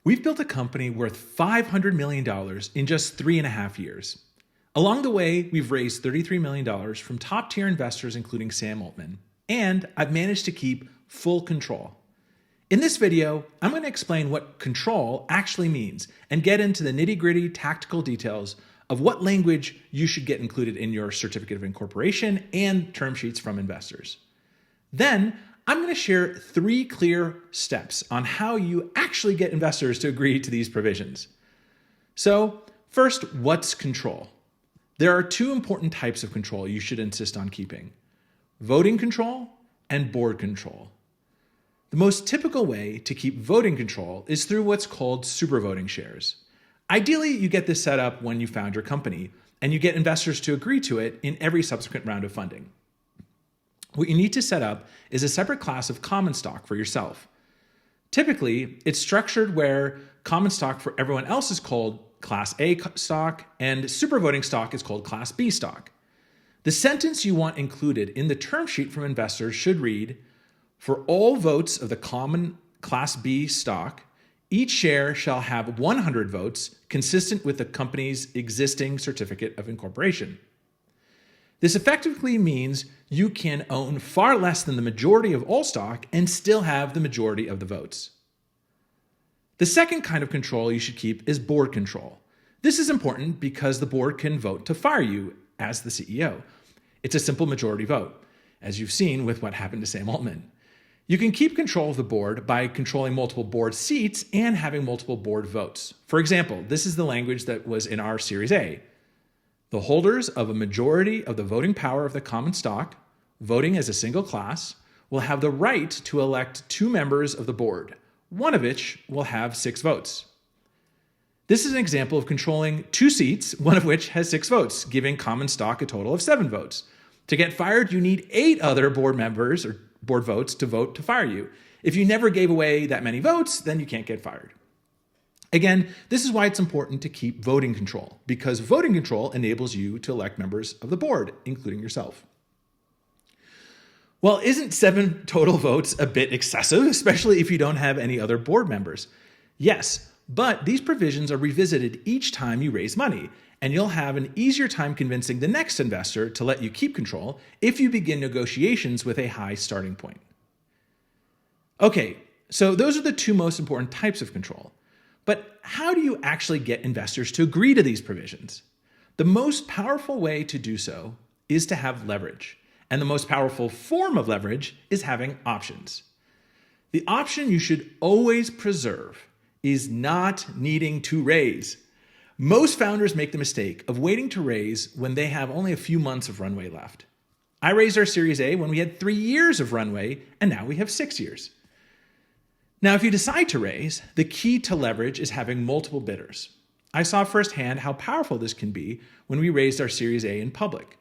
We've built a company worth $500 million in just 3.5 years. Along the way, we've raised $33 million from top-tier investors, including Sam Altman, and I've managed to keep full control. In this video, I'm going to explain what control actually means and get into the nitty-gritty tactical details of what language you should get included in your certificate of incorporation and term sheets from investors. Then, I'm going to share 3 clear steps on how you actually get investors to agree to these provisions. So, first, what's control? There are 2 important types of control you should insist on keeping: voting control and board control. The most typical way to keep voting control is through what's called supervoting shares. Ideally, you get this set up when you found your company, and you get investors to agree to it in every subsequent round of funding. What you need to set up is a separate class of common stock for yourself. Typically, it's structured where common stock for everyone else is called Class A stock, and supervoting stock is called Class B stock. The sentence you want included in the term sheet from investors should read, "For all votes of the common Class B stock, each share shall have 100 votes consistent with the company's existing certificate of incorporation." This effectively means you can own far less than the majority of all stock and still have the majority of the votes. The second kind of control you should keep is board control. This is important because the board can vote to fire you as the CEO. It's a simple majority vote, as you've seen with what happened to Sam Altman. You can keep control of the board by controlling multiple board seats and having multiple board votes. For example, this is the language that was in our Series A. The holders of a majority of the voting power of the common stock, voting as a single class, will have the right to elect 2 members of the board, one of which will have 6 votes. This is an example of controlling 2 seats, one of which has 6 votes, giving common stock a total of 7 votes. To get fired, you need 8 other board members or board votes to vote to fire you. If you never gave away that many votes, then you can't get fired. Again, this is why it's important to keep voting control, because voting control enables you to elect members of the board, including yourself. Well, isn't 7 total votes a bit excessive, especially if you don't have any other board members? Yes, but these provisions are revisited each time you raise money, and you'll have an easier time convincing the next investor to let you keep control if you begin negotiations with a high starting point. Okay, so those are the 2 most important types of control. But how do you actually get investors to agree to these provisions? The most powerful way to do so is to have leverage. And the most powerful form of leverage is having options. The option you should always preserve is not needing to raise. Most founders make the mistake of waiting to raise when they have only a few months of runway left. I raised our Series A when we had 3 years of runway, and now we have 6 years. Now, if you decide to raise, the key to leverage is having multiple bidders. I saw firsthand how powerful this can be when we raised our Series A in public.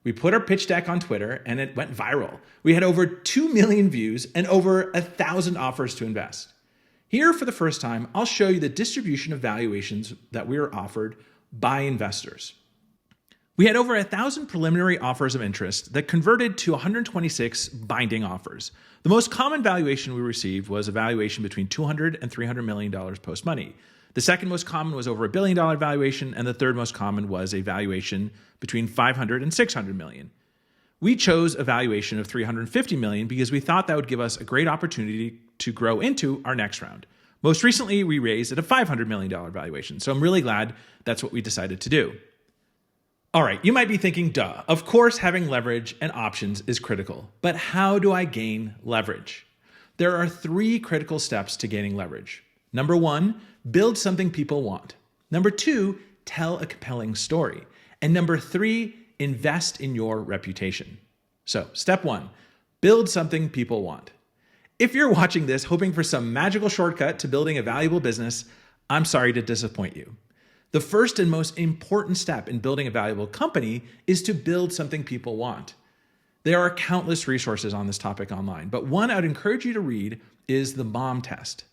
We put our pitch deck on Twitter and it went viral. We had over 2 million views and over 1,000 offers to invest. Here, for the first time, I'll show you the distribution of valuations that we were offered by investors. We had over 1,000 preliminary offers of interest that converted to 126 binding offers. The most common valuation we received was a valuation between $200 and $300 million post-money. The second most common was over $1 billion valuation, and the third most common was a valuation between $500 and $600 million. We chose a valuation of $350 million because we thought that would give us a great opportunity to grow into our next round. Most recently, we raised at a $500 million valuation, so I'm really glad that's what we decided to do. All right, you might be thinking, duh, of course having leverage and options is critical, but how do I gain leverage? There are 3 critical steps to gaining leverage. Number 1, build something people want. Number 2, tell a compelling story. And number 3, invest in your reputation. So, step 1, build something people want. If you're watching this hoping for some magical shortcut to building a valuable business, I'm sorry to disappoint you. The first and most important step in building a valuable company is to build something people want. There are countless resources on this topic online, but one I'd encourage you to read is The Mom Test.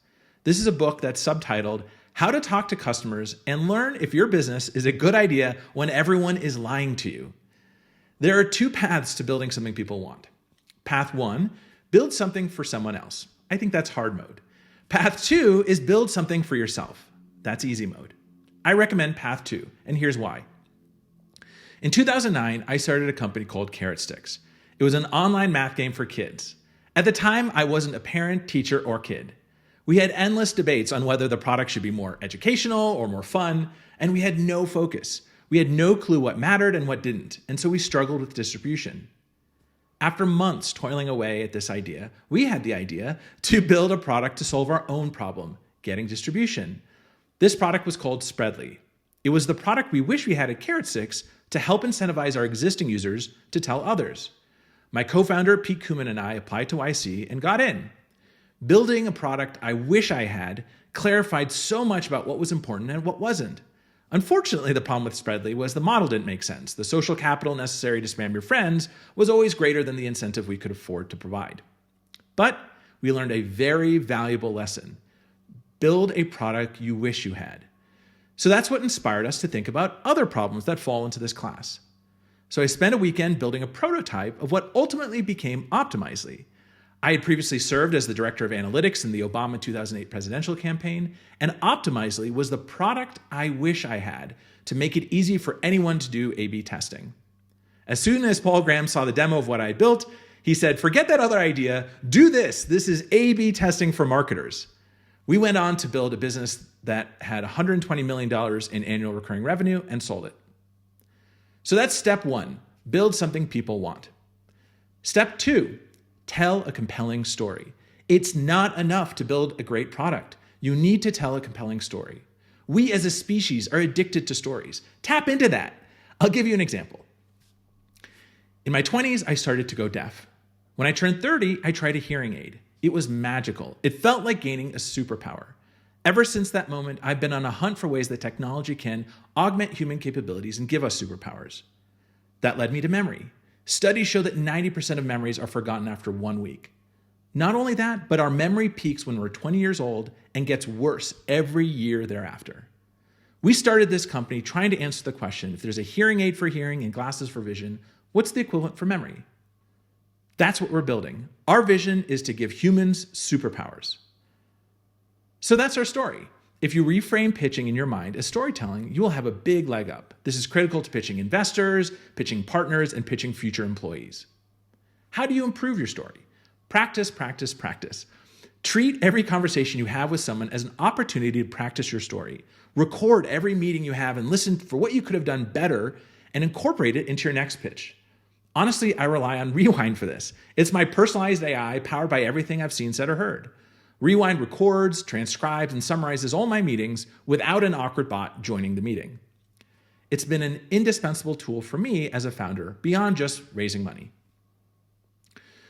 This is a book that's subtitled How to Talk to Customers and Learn If Your Business is a Good Idea When Everyone is Lying to You. There are 2 paths to building something people want. Path 1, build something for someone else. I think that's hard mode. Path 2 is build something for yourself. That's easy mode. I recommend Path 2, and here's why. In 2009, I started a company called Carrot Sticks. It was an online math game for kids. At the time, I wasn't a parent, teacher, or kid. We had endless debates on whether the product should be more educational or more fun, and we had no focus. We had no clue what mattered and what didn't, and so we struggled with distribution. After months toiling away at this idea, we had the idea to build a product to solve our own problem, getting distribution. This product was called Spreadly. It was the product we wish we had at Carrot Sticks to help incentivize our existing users to tell others. My co-founder, Pete Kuman, and I applied to YC and got in. Building a product I wish I had clarified so much about what was important and what wasn't. Unfortunately, the problem with Spreadly was the model didn't make sense. The social capital necessary to spam your friends was always greater than the incentive we could afford to provide. But we learned a very valuable lesson. Build a product you wish you had. So that's what inspired us to think about other problems that fall into this class. So I spent a weekend building a prototype of what ultimately became Optimizely. I had previously served as the director of analytics in the Obama 2008 presidential campaign, and Optimizely was the product I wish I had to make it easy for anyone to do A/B testing. As soon as Paul Graham saw the demo of what I had built, he said, "Forget that other idea, do this. This is A/B testing for marketers." We went on to build a business that had $120 million in annual recurring revenue and sold it. So that's step 1, build something people want. Step 2, tell a compelling story. It's not enough to build a great product. You need to tell a compelling story. We as a species are addicted to stories. Tap into that. I'll give you an example. In my 20s, I started to go deaf. When I turned 30, I tried a hearing aid. It was magical. It felt like gaining a superpower. Ever since that moment, I've been on a hunt for ways that technology can augment human capabilities and give us superpowers. That led me to memory. Studies show that 90% of memories are forgotten after 1 week. Not only that, but our memory peaks when we're 20 years old and gets worse every year thereafter. We started this company trying to answer the question, if there's a hearing aid for hearing and glasses for vision, what's the equivalent for memory? That's what we're building. Our vision is to give humans superpowers. So that's our story. If you reframe pitching in your mind as storytelling, you will have a big leg up. This is critical to pitching investors, pitching partners, and pitching future employees. How do you improve your story? Practice, practice, practice. Treat every conversation you have with someone as an opportunity to practice your story. Record every meeting you have and listen for what you could have done better and incorporate it into your next pitch. Honestly, I rely on Rewind for this. It's my personalized AI powered by everything I've seen, said, or heard. Rewind records, transcribes, and summarizes all my meetings without an awkward bot joining the meeting. It's been an indispensable tool for me as a founder beyond just raising money.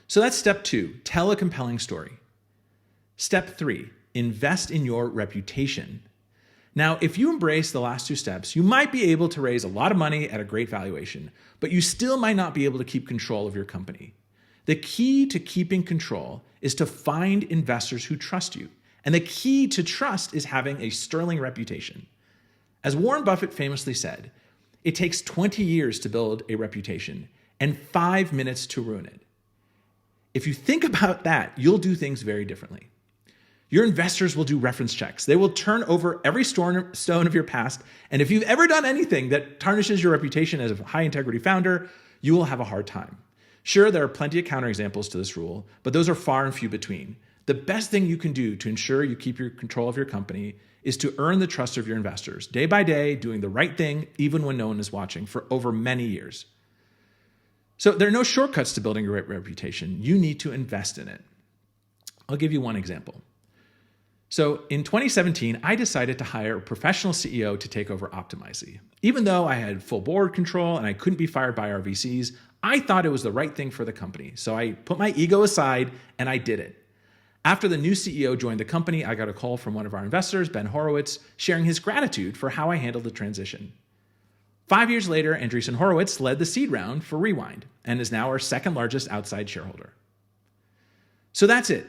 So that's step 2, tell a compelling story. Step 3, invest in your reputation. Now, if you embrace the last 2 steps, you might be able to raise a lot of money at a great valuation, but you still might not be able to keep control of your company. The key to keeping control is to find investors who trust you. And the key to trust is having a sterling reputation. As Warren Buffett famously said, it takes 20 years to build a reputation and 5 minutes to ruin it. If you think about that, you'll do things very differently. Your investors will do reference checks. They will turn over every stone of your past. And if you've ever done anything that tarnishes your reputation as a high integrity founder, you will have a hard time. Sure, there are plenty of counterexamples to this rule, but those are far and few between. The best thing you can do to ensure you keep your control of your company is to earn the trust of your investors, day by day, doing the right thing, even when no one is watching, for over many years. So there are no shortcuts to building a great reputation. You need to invest in it. I'll give you one example. So in 2017, I decided to hire a professional CEO to take over Optimizely. Even though I had full board control and I couldn't be fired by our VCs, I thought it was the right thing for the company. So I put my ego aside and I did it. After the new CEO joined the company, I got a call from one of our investors, Ben Horowitz, sharing his gratitude for how I handled the transition. 5 years later, Andreessen Horowitz led the seed round for Rewind and is now our second largest outside shareholder. So that's it.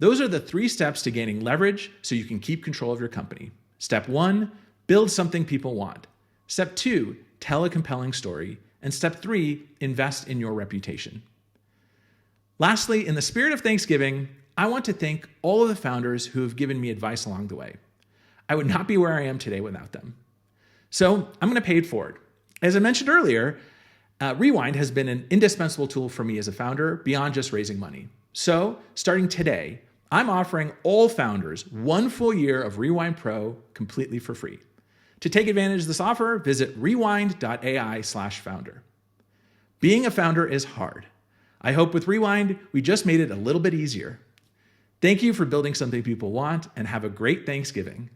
Those are the 3 steps to gaining leverage so you can keep control of your company. Step 1, build something people want. Step 2, tell a compelling story. And step 3, invest in your reputation. Lastly, in the spirit of Thanksgiving, I want to thank all of the founders who have given me advice along the way. I would not be where I am today without them. So I'm going to pay it forward. As I mentioned earlier, Rewind has been an indispensable tool for me as a founder beyond just raising money. So starting today, I'm offering all founders 1 full year of Rewind Pro completely for free. To take advantage of this offer, visit rewind.ai/founder. Being a founder is hard. I hope with Rewind, we just made it a little bit easier. Thank you for building something people want, and have a great Thanksgiving.